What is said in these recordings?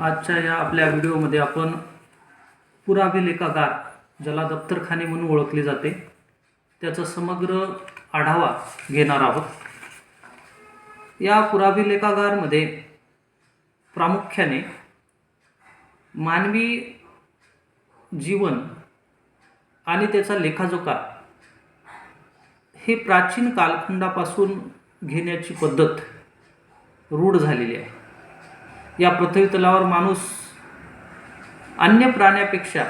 आजच्या या आपल्या व्हिडिओमध्ये आपण पुराभिलेखागार, ज्याला दप्तरखाने म्हणून ओळखले जाते, त्याचा समग्र आढावा घेणार आहोत. या पुराभिलेखागारमध्ये प्रामुख्याने मानवी जीवन आणि त्याचा लेखाजोखा हे प्राचीन कालखंडापासून घेण्याची पद्धत रूढ झालेली आहे. या पृथ्वी तलावर माणूस अन्य प्राण्यापेक्षा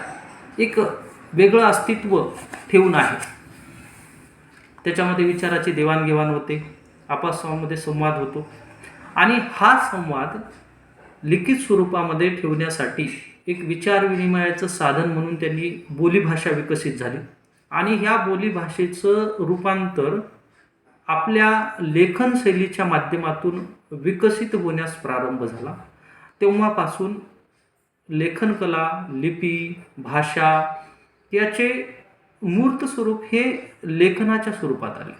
एक वेगळं अस्तित्व ठेवून आहे. त्याच्यामध्ये विचाराची देवाणघेवाण होते, आपसामध्ये संवाद होतो आणि हा संवाद लिखित स्वरूपामध्ये ठेवण्यासाठी एक विचार विनिमयाचं साधन म्हणून त्यांनी बोलीभाषा विकसित झाली आणि ह्या बोलीभाषेचं रूपांतर आपल्या लेखनशैलीच्या माध्यमातून विकसित होण्यास प्रारंभ झाला. तेव्हापासून लेखनकला, लिपी, भाषा याचे मूर्त स्वरूप हे लेखनाच्या स्वरूपात आले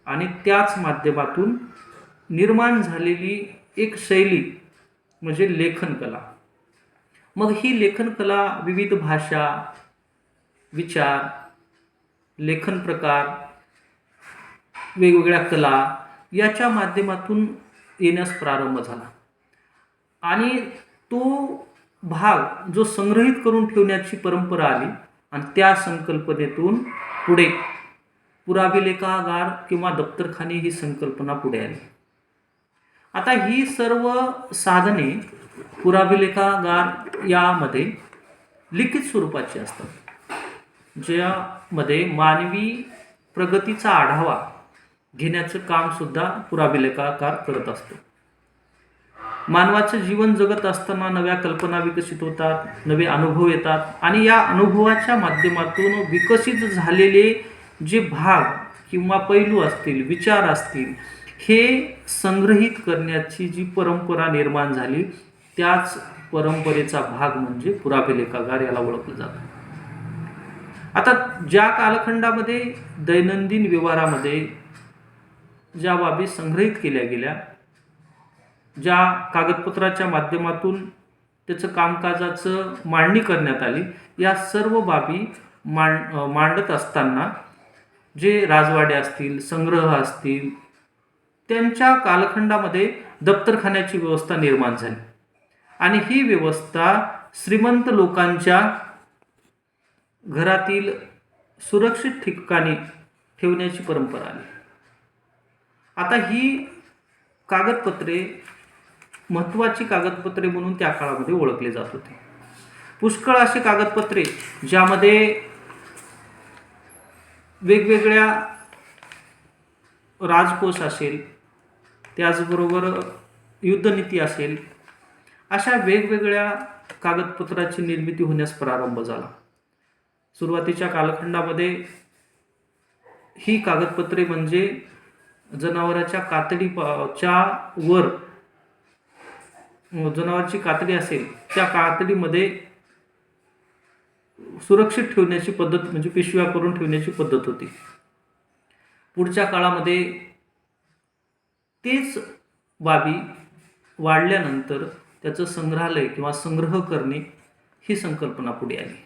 आणि त्याच माध्यमातून निर्माण झालेली एक शैली म्हणजे लेखनकला. मग ही लेखनकला विविध भाषा, विचार, लेखन प्रकार, वेगवेगळ्या कला याच्या माध्यमातून येण्यास प्रारंभ झाला आणि तो भाग जो संग्रहित करून ठेवण्याची परंपरा आली आणि त्या संकल्पनेतून पुढे पुराभिलेखागार किंवा दप्तरखाने ही संकल्पना पुढे आली. आता ही सर्व साधने पुराभिलेखागार यामध्ये लिखित स्वरूपाची असतात, ज्यामध्ये मानवी प्रगतीचा आढावा घेण्याचं कामसुद्धा पुराभिलेखागार करत असतो. मानवाचं जीवन जगत असताना नव्या कल्पना विकसित होतात, नवे अनुभव येतात आणि या अनुभवाच्या माध्यमातून विकसित झालेले जे भाग किंवा पैलू असतील, विचार असतील, हे संग्रहित करण्याची जी परंपरा निर्माण झाली, त्याच परंपरेचा भाग म्हणजे पुराभिलेखागार याला ओळखलं जातं. आता ज्या कालखंडामध्ये दैनंदिन व्यवहारामध्ये ज्या बाबी संग्रहित केल्या गेल्या, ज्या कागदपत्राच्या माध्यमातून त्याचं कामकाजाचं मांडणी करण्यात आली, या सर्व बाबी मांडत असताना जे राजवाडे असतील, संग्रह असतील, त्यांच्या कालखंडामध्ये दप्तरखान्याची व्यवस्था निर्माण झाली आणि ही व्यवस्था श्रीमंत लोकांच्या घरातील सुरक्षित ठिकाणी ठेवण्याची परंपरा आली. आता ही कागदपत्रे महत्त्वाची कागदपत्रे म्हणून त्या काळामध्ये ओळखले जात होते. पुष्कळ असे कागदपत्रे ज्यामध्ये वेगवेगळ्या राजकोष असेल, त्याचबरोबर युद्धनीती असेल, अशा वेगवेगळ्या कागदपत्राची निर्मिती होण्यास प्रारंभ झाला. सुरुवातीच्या कालखंडामध्ये ही कागदपत्रे म्हणजे जनावराच्या कातडीच्या वर जनावराची कातडी असेल, त्या कातडीमध्ये सुरक्षित ठेवण्याची पद्धत म्हणजे पिशव्या करून ठेवण्याची पद्धत होती. पुढच्या काळामध्ये तेच बाबी वाढल्यानंतर त्याचं संग्रहालय किंवा संग्रह करणे ही संकल्पना पुढे आली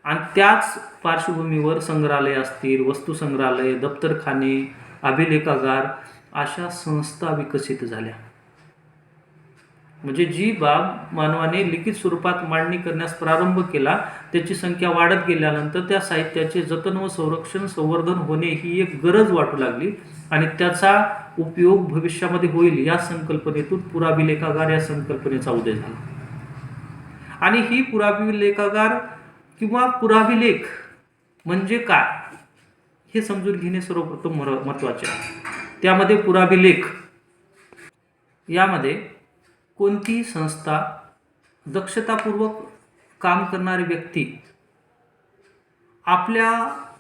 आणि त्याच पार्श्वभूमीवर संग्रहालय असतील, वस्तुसंग्रहालय, दप्तरखाने, अभिलेखागार अशा संस्था विकसित झाल्या. म्हणजे जी बाब मानवाने लिखित स्वरूपात मांडणी करण्यास प्रारंभ केला, त्याची संख्या वाढत गेल्यानंतर त्या साहित्याचे जतन व संरक्षण, संवर्धन होणे ही एक गरज वाटू लागली आणि त्याचा उपयोग भविष्यामध्ये होईल या संकल्पनेतून पुराभिलेखागार या संकल्पनेचा उदय झाला. आणि ही पुराभिलेखागार किंवा पुराभिलेख म्हणजे काय हे समजून घेणे सर्वप्रथम महत्त्वाचे आहे. त्यामध्ये पुराभिलेख यामध्ये कोणतीही संस्था, दक्षतापूर्वक काम करणारी व्यक्ती आपल्या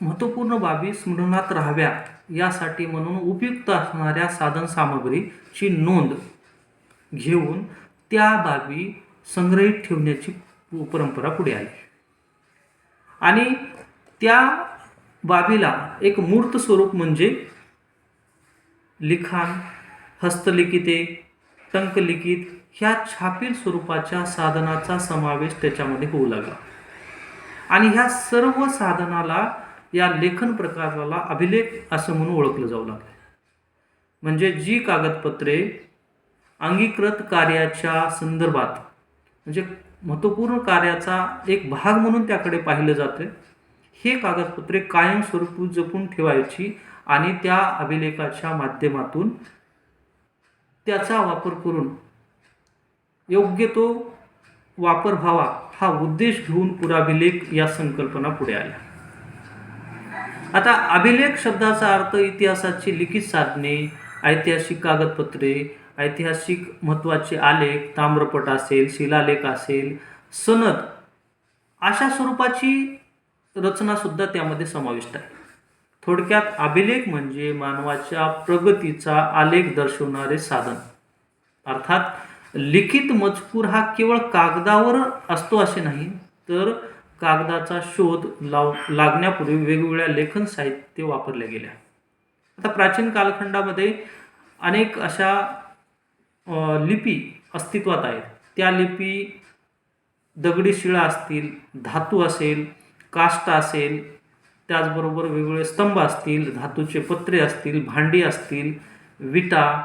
महत्त्वपूर्ण बाबी स्मरणात राहाव्या यासाठी म्हणून उपयुक्त असणाऱ्या साधनसामग्रीची नोंद घेऊन त्या बाबी संग्रहित ठेवण्याची परंपरा पुढे आली आणि त्या बाबीला एक मूर्त स्वरूप म्हणजे लिखाण, हस्तलिखिते, टंकलिखित ह्या छापील स्वरूपाच्या साधनाचा समावेश त्याच्यामध्ये होऊ लागला. आणि ह्या सर्व साधनाला, या लेखन प्रकाराला अभिलेख असं म्हणून ओळखलं जाऊ लागलं. म्हणजे जी कागदपत्रे अंगीकृत कार्याच्या संदर्भात, म्हणजे महत्त्वपूर्ण कार्याचा एक भाग म्हणून त्याकडे पाहिलं जातं, हे कागदपत्रे कायमस्वरूपी जपून ठेवायची आणि त्या अभिलेखाच्या माध्यमातून त्याचा वापर करून योग्य तो वापर व्हावा, हा उद्देश घेऊन पुराभिलेख या संकल्पना पुढे आल्या. आता अभिलेख शब्दाचा अर्थ इतिहासाची लिखित साधने, ऐतिहासिक कागदपत्रे, ऐतिहासिक महत्त्वाचे आलेख, ताम्रपट असेल, शिलालेख असेल, सनद, अशा स्वरूपाची रचनासुद्धा त्यामध्ये समाविष्ट आहे. थोडक्यात अभिलेख म्हणजे मानवाच्या प्रगतीचा आलेख दर्शवणारे साधन. अर्थात लिखित मजकूर हा केवळ कागदावर असतो असे नाही, तर कागदाचा शोध लागण्यापूर्वी वेगवेगळ्या लेखन साहित्य वापरल्या गेल्या. आता प्राचीन कालखंडामध्ये अनेक अशा लिपी अस्तित्वात आहेत. त्या लिपी दगडी शिळा असतील, धातू असेल, काष्ट असेल, त्याचबरोबर वेगवेगळे स्तंभ असतील, धातूचे पत्रे असतील, भांडी असतील, विटा,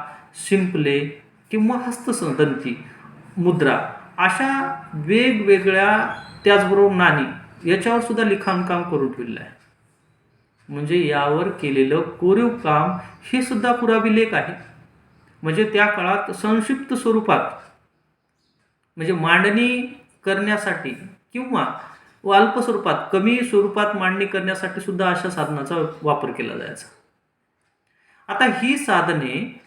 शिंपले किंवा हस्तसंदंती, मुद्रा, अशा वेगवेगळ्या, त्याचबरोबर नाणी, याच्यावर सुद्धा लिखाणकाम करून ठेवलेलं आहे. म्हणजे यावर केलेलं कोरीव काम हे सुद्धा पुराभिलेख आहे. म्हणजे त्या काळात संक्षिप्त स्वरूपात, म्हणजे मांडणी करण्यासाठी किंवा अल्प स्वरूपात, कमी स्वरूपात मांडणी करण्यासाठी सुद्धा अशा साधनाचा वापर केला जायचा. आता ही साधने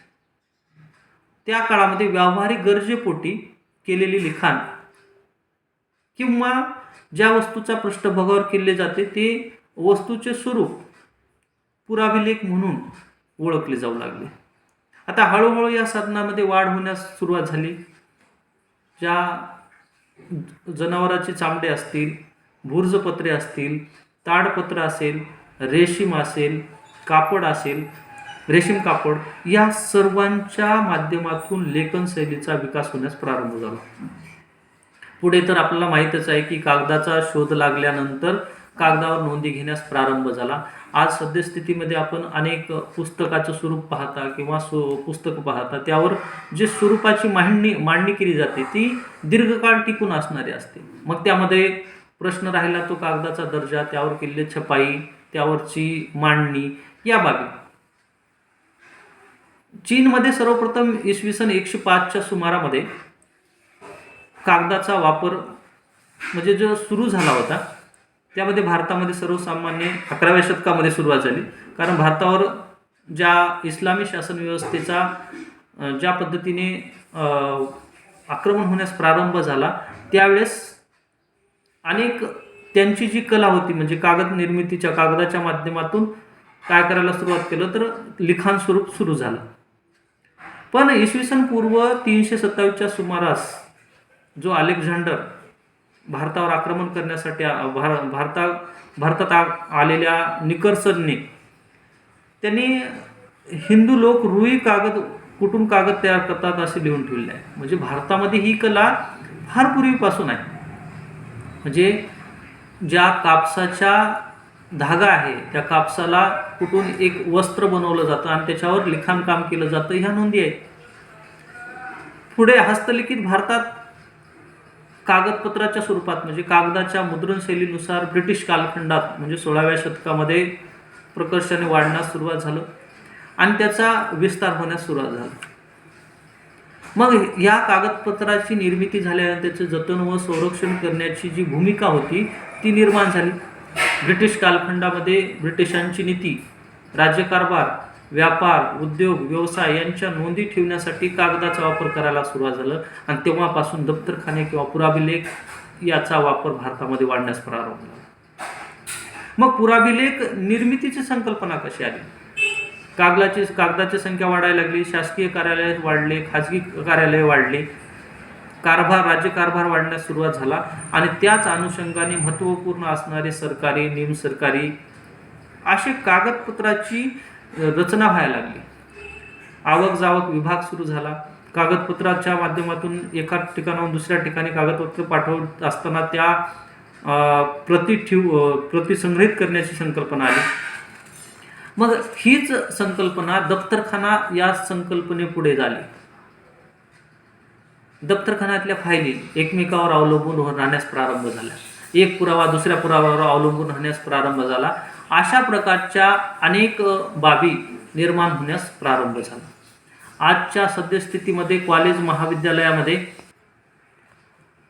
त्या काळामध्ये व्यावहारिक गरजेपोटी केलेली लिखाण किंवा ज्या वस्तूचा पृष्ठभागावर केले जाते ते वस्तूचे स्वरूप पुराभिलेख म्हणून ओळखले जाऊ लागले. आता हळूहळू या साधनामध्ये वाढ होण्यास सुरुवात झाली. ज्या जनावराचे चामडे असतील, भुर्जपत्रे असतील, ताडपत्र असेल, रेशीम असेल, कापड असेल, रेशीम कापड, या सर्वांच्या माध्यमातून लेखनशैलीचा विकास होण्यास प्रारंभ झाला. पुढे तर आपल्याला माहीतच आहे की कागदाचा शोध लागल्यानंतर कागदावर नोंदी घेण्यास प्रारंभ झाला. आज सद्यस्थितीमध्ये आपण अनेक पुस्तकाचं स्वरूप पाहता किंवा पुस्तकं पाहता, त्यावर जे स्वरूपाची मांडणी केली जाते ती दीर्घकाळ टिकून असणारी असते. मग त्यामध्ये प्रश्न राहिला तो कागदाचा दर्जा, त्यावर केलेली छपाई, त्यावरची मांडणी, या बाबी. चीनमध्ये सर्वप्रथम इसवी सन 105च्या सुमारामध्ये कागदाचा वापर म्हणजे जो सुरू झाला होता, त्यामध्ये भारतामध्ये सर्वसामान्य 11व्या शतकामध्ये सुरुवात झाली. कारण भारतावर ज्या इस्लामी शासन व्यवस्थेचा ज्या पद्धतीने आक्रमण होण्यास प्रारंभ झाला, त्यावेळेस अनेक त्यांची जी कला होती, म्हणजे कागद निर्मितीच्या, कागदाच्या माध्यमातून काय करायला सुरुवात केलं तर लिखाण स्वरूप सुरू झालं. पण इसवी सन पूर्व 327च्या सुमारास जो अलेक्झांडर भारतावर आक्रमण करण्यासाठी भारतात आलेल्या निकर्सनने, त्यांनी हिंदू लोक रुई कागद कुठून कागद तयार करतात असे लिहून ठेवले आहे. म्हणजे भारतामध्ये ही कला फार पूर्वीपासून आहे. म्हणजे ज्या कापसाच्या धागा आहे, त्या कापसाला कुठून एक वस्त्र बनवलं जातं आणि त्याच्यावर लिखाणकाम केलं जातं, ह्या नोंदी आहेत. पुढे हस्तलिखित भारतात कागदपत्राच्या स्वरूपात, म्हणजे कागदाच्या मुद्रणशैलीनुसार ब्रिटिश कालखंडात, म्हणजे 16व्या शतकामध्ये प्रकर्षाने वाढण्यास सुरुवात झालं आणि त्याचा विस्तार होण्यास सुरुवात झाला. मग या कागदपत्राची निर्मिती झाल्यानंतर त्याचे जतन व संरक्षण करण्याची जी भूमिका होती ती निर्माण झाली. ब्रिटिश कालखंडामध्ये ब्रिटिशांची नीती, राज्यकारभार, व्यापार, उद्योग, व्यवसाय यांच्या नोंदी ठेवण्यासाठी कागदाचा वापर करायला सुरुवात झालं आणि तेव्हापासून दप्तरखाने किंवा पुराभिलेख याचा वापर भारतामध्ये वाढण्यास प्रारंभ झाला. मग पुराभिलेख निर्मितीची संकल्पना कशी आली? कागदाची संख्या वाढायला लागली, शासकीय कार्यालय वाढले, खाजगी कार्यालय वाढले, राज्यकारभार वाढण्यास सुरुवात झाला आणि त्याच अनुषंगाने महत्त्वपूर्ण असणारे सरकारी, निमसरकारी असे कागदपत्राची रचना व्हायला लागली. आवक जावक विभाग सुरू झाला. कागदपत्राच्या माध्यमातून एका ठिकाणाहून दुसऱ्या ठिकाणी कागदपत्र पाठवत असताना त्या प्रति संग्रहित करण्याची संकल्पना आली. मग हीच संकल्पना दप्तरखाना या संकल्पनेपुढे झाली. दप्तरखान्यातल्या फायली एकमेकावर अवलंबून राहण्यास प्रारंभ झाल्या. एक पुरावा दुसऱ्या पुराव्यावर अवलंबून राहण्यास प्रारंभ झाला. अशा प्रकारच्या अनेक बाबी निर्माण होण्यास प्रारंभ झाला. आजच्या सद्यस्थितीमध्ये कॉलेज महाविद्यालयामध्ये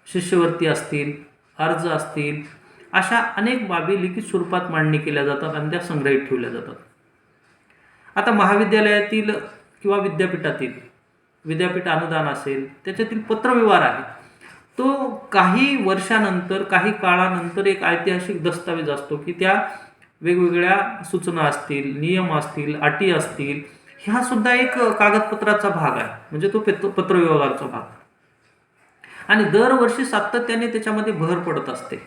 शिष्यवृत्ती असतील, अर्ज असतील, अशा अनेक बाबी लिखित स्वरूपात मांडणी केल्या जातात आणि त्या संग्रहित ठेवल्या जातात. आता महाविद्यालयातील किंवा विद्यापीठ अनुदान असेल, त्याच्यातील पत्रव्यवहार आहे, तो काही वर्षानंतर, काही काळानंतर एक ऐतिहासिक दस्तावेज असतो की त्या वेगवेगळ्या सूचना असतील, नियम असतील, अटी असतील, ह्या सुद्धा एक कागदपत्राचा भाग आहे, म्हणजे तो पत्रव्यवहाराचा भाग. आणि दरवर्षी सातत्याने त्याच्यामध्ये भर पडत असते.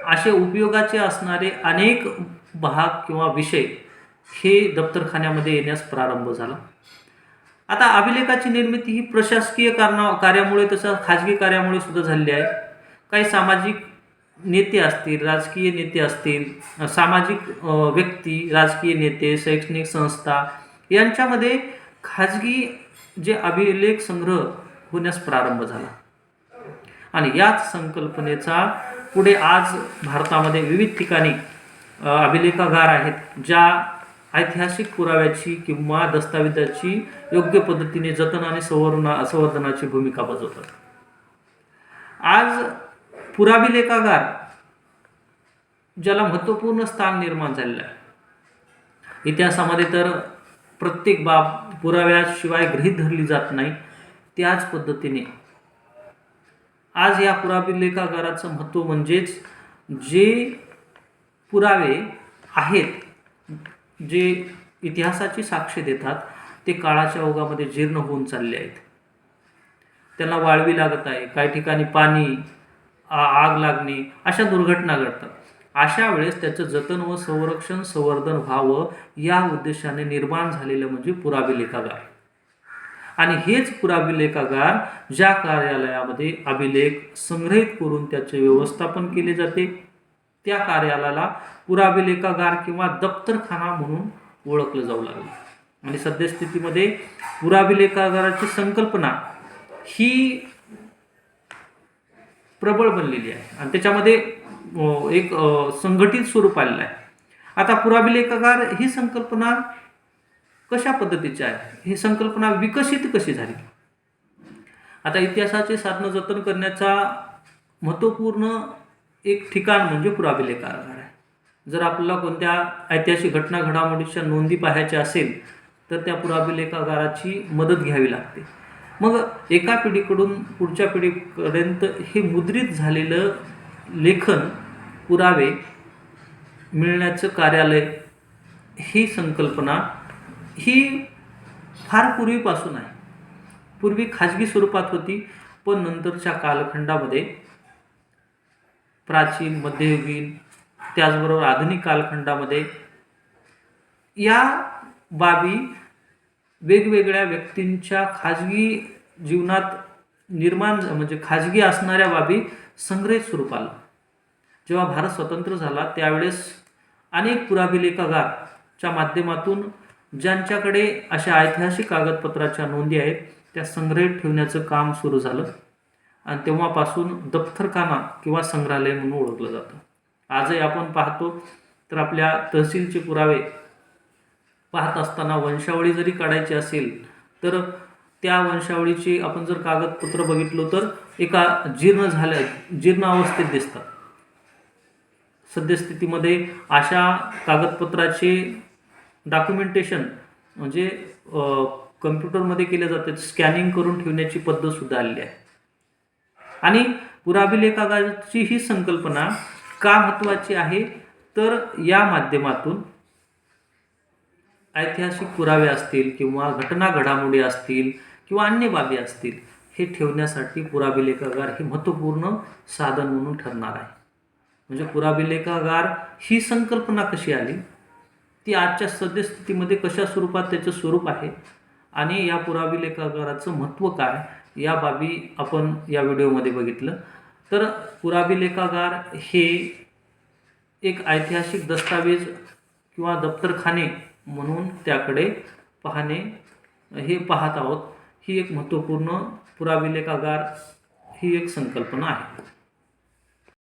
असे उपयोगाचे असणारे अनेक भाग किंवा विषय हे दप्तरखान्यामध्ये येण्यास प्रारंभ झाला. आता अभिलेखाची निर्मिती ही प्रशासकीय कार्यामुळे तसं खाजगी कार्यामुळे सुद्धा झालेली आहे. काही सामाजिक नेते असतील, राजकीय नेते असतील, सामाजिक व्यक्ती, राजकीय नेते, शैक्षणिक संस्था यांच्यामध्ये खाजगी जे अभिलेख संग्रह होण्यास प्रारंभ झाला. आणि याच संकल्पनेचा पुढे आज भारतामध्ये विविध ठिकाणी अभिलेखागार आहेत, ज्या ऐतिहासिक पुराव्याची किंवा दस्तावेजाची योग्य पद्धतीने जतन आणि संवर्धनाची भूमिका बजावतात. आज पुराभिलेखागार ज्याला महत्त्वपूर्ण स्थान निर्माण झालेलं आहे. इतिहासामध्ये तर प्रत्येक बाब पुराव्याशिवाय गृहीत धरली जात नाही. त्याच पद्धतीने आज या पुराभिलेखागाराचं महत्त्व म्हणजेच जे पुरावे आहेत, जे इतिहासाची साक्ष देतात, ते काळाच्या ओघामध्ये जीर्ण होऊन चालले आहेत. त्यांना वाळवी लागत आहे, काही ठिकाणी पाणी, आग लागणे, अशा दुर्घटना घडतात. अशा वेळेस त्याचं जतन व संवर्धन व्हावं या उद्देशाने निर्माण झालेलं म्हणजे पुराभिलेखागार. आणि हेच पुराभिलेखागार ज्या कार्यालयामध्ये अभिलेख संग्रहित करून त्याचे व्यवस्थापन केले जाते, त्या कार्यालयाला पुराभिलेखागार किंवा दप्तरखाना म्हणून ओळखलं जाऊ लागलं. आणि सद्यस्थितीमध्ये पुराभिलेखागाराची संकल्पना ही प्रबळ बनलेली आहे आणि त्याच्यामध्ये एक संघटित स्वरूप आलेलं आहे. आता पुराभिलेखागार ही संकल्पना कशा पद्धतीची आहे, ही संकल्पना विकसित कशी झाली? आता इतिहासाचे साधनं जतन करण्याचा महत्त्वपूर्ण एक ठिकाण म्हणजे पुराभिलेखागार आहे. जर आपल्याला कोणत्या ऐतिहासिक घडामोडीच्या नोंदी पाहायच्या असेल तर त्या पुराभिलेखागाराची मदत घ्यावी लागते. मग एका पिढीकडून पुढच्या पिढीपर्यंत हे मुद्रित झालेलं लेखन, पुरावे मिळण्याचं कार्यालय, ही संकल्पना ही फार पूर्वीपासून आहे. पूर्वी खाजगी स्वरूपात होती, पण नंतरच्या कालखंडामध्ये प्राचीन, मध्ययुगीन, त्याचबरोबर आधुनिक कालखंडामध्ये या बाबी वेगवेगळ्या व्यक्तींच्या खाजगी जीवनात म्हणजे खाजगी असणाऱ्या बाबी संग्रहित स्वरूपाला. जेव्हा भारत स्वतंत्र झाला त्यावेळेस अनेक पुराभिलेखागारच्या माध्यमातून ज्यांच्याकडे अशा ऐतिहासिक कागदपत्राच्या नोंदी आहेत त्या संग्रहित ठेवण्याचं काम सुरू झालं आणि तेव्हापासून दप्तरखाना किंवा संग्रहालय म्हणून ओळखलं जातं. आजही आपण पाहतो तर आपल्या तहसीलचे पुरावे पाहत असताना वंशावळी जरी काढायची असेल तर त्या वंशावळीची आपण जर कागदपत्र बघितलो तर एका जीर्ण अवस्थेत दिसतात. सद्यस्थितीमध्ये अशा कागदपत्राचे डॉक्युमेंटेशन म्हणजे कम्प्युटरमध्ये केले जाते, स्कॅनिंग करून ठेवण्याची पद्धत सुद्धा आलेली आहे. आणि पुराभिलेखागाराची ही संकल्पना का महत्त्वाची आहे तर या माध्यमातून ऐतिहासिक पुरावे असतील किंवा घडामोडी असतील किंवा अन्य बाबी असतील, हे ठेवण्यासाठी पुराभिलेखागार हे महत्त्वपूर्ण साधन म्हणून ठरणार आहे. म्हणजे पुराभिलेखागार ही संकल्पना कशी आली, ती आजच्या सद्यस्थितीमध्ये कशा स्वरूपात त्याचं स्वरूप आहे आणि या पुराभिलेखागाराचं महत्त्व काय या बाबी आपण या व्हिडिओमध्ये बघितलं. तर पुराभिलेखागार हे एक ऐतिहासिक दस्तावेज किंवा दप्तरखाने म्हणून त्याकडे पाहणे हे पाहत आहोत. ही एक महत्त्वपूर्ण पुराभिलेखागार ही एक संकल्पना आहे.